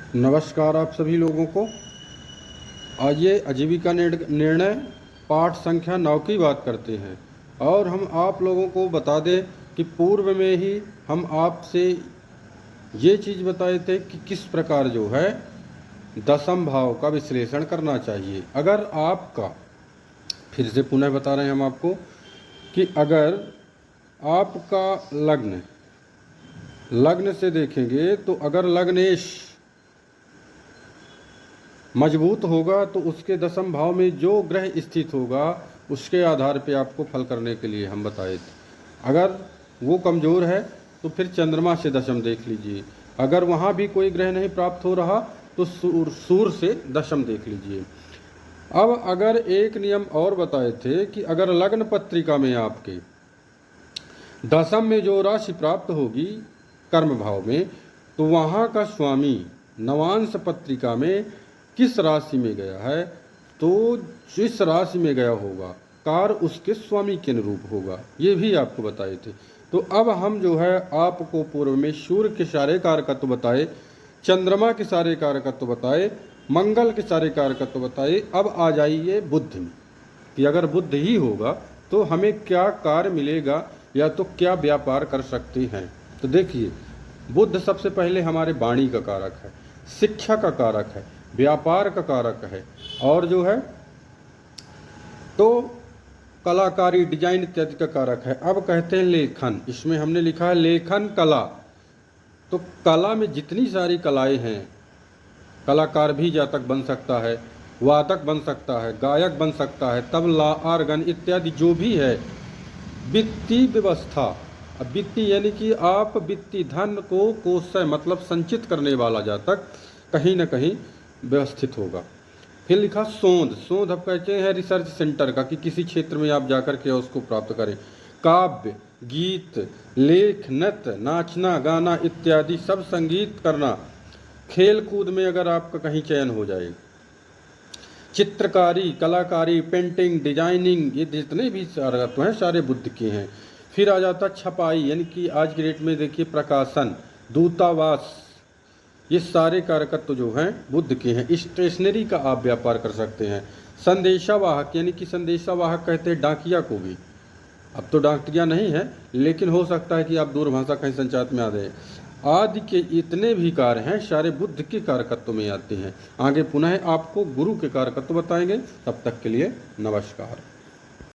नमस्कार आप सभी लोगों को। आइए आजीविका निर्णय पाठ संख्या 9 की बात करते हैं। और हम आप लोगों को बता दें कि पूर्व में ही हम आपसे ये चीज़ बताए थे कि किस प्रकार जो है दशम भाव का विश्लेषण करना चाहिए। अगर आपका, फिर से पुनः बता रहे हैं हम आपको कि अगर आपका लग्न से देखेंगे तो अगर लग्नेश मजबूत होगा तो उसके दशम भाव में जो ग्रह स्थित होगा उसके आधार पे आपको फल करने के लिए हम बताए थे। अगर वो कमज़ोर है तो फिर चंद्रमा से दशम देख लीजिए। अगर वहाँ भी कोई ग्रह नहीं प्राप्त हो रहा तो सूर्य से दशम देख लीजिए। अब अगर एक नियम और बताए थे कि अगर लग्न पत्रिका में आपके दशम में जो राशि प्राप्त होगी कर्म भाव में, तो वहाँ का स्वामी नवांश पत्रिका में किस राशि में गया है, तो जिस राशि में गया होगा कार उसके स्वामी के अनुरूप होगा। ये भी आपको बताए थे। तो अब हम जो है आपको पूर्व में सूर्य के सारे कारकत्व बताए, चंद्रमा के सारे कारकत्व बताए, मंगल के सारे कारकत्व बताए। अब आ जाइए बुध में कि अगर बुध ही होगा तो हमें क्या कार्य मिलेगा या तो क्या व्यापार कर सकते हैं। तो देखिए, बुध सबसे पहले हमारे वाणी का कारक है, शिक्षा का कारक है, व्यापार का कारक है, और जो है तो कलाकारी डिजाइन इत्यादि का कारक है। अब कहते हैं लेखन, इसमें हमने लिखा है लेखन कला। तो कला में जितनी सारी कलाएं हैं, कलाकार भी जातक बन सकता है, वादक बन सकता है, गायक बन सकता है, तबला, आर्गन इत्यादि जो भी है। वित्तीय व्यवस्था, अब वित्तीय यानी कि आप वित्तीय धन को कोषय मतलब संचित करने वाला जातक कहीं न कहीं व्यवस्थित होगा। फिर लिखा शोध अब कहते हैं रिसर्च सेंटर का, कि किसी क्षेत्र में आप जाकर के उसको प्राप्त करें। काव्य, गीत, लेख, नृत्य, नाचना, गाना इत्यादि सब, संगीत करना, खेल कूद में अगर आपका कहीं चयन हो जाए, चित्रकारी, कलाकारी, पेंटिंग, डिजाइनिंग, ये जितने भी कारकत्व हैं सारे बुध के हैं। फिर आ जाता छपाई, यानी कि आज की डेट में देखिए प्रकाशन, दूतावास, ये सारे कारकत्व जो हैं बुध के हैं। स्टेशनरी का आप व्यापार कर सकते हैं। संदेशावाहक, यानी कि संदेशावाहक कहते हैं डाकिया को भी। अब तो डाकिया नहीं है, लेकिन हो सकता है कि आप दूरभाषा कहीं संचार में आ जाए। आदि के इतने भी कार्य हैं सारे बुध के कारकत्व में आते हैं। आगे पुनः आपको गुरु के कारकत्व बताएंगे। तब तक के लिए नमस्कार।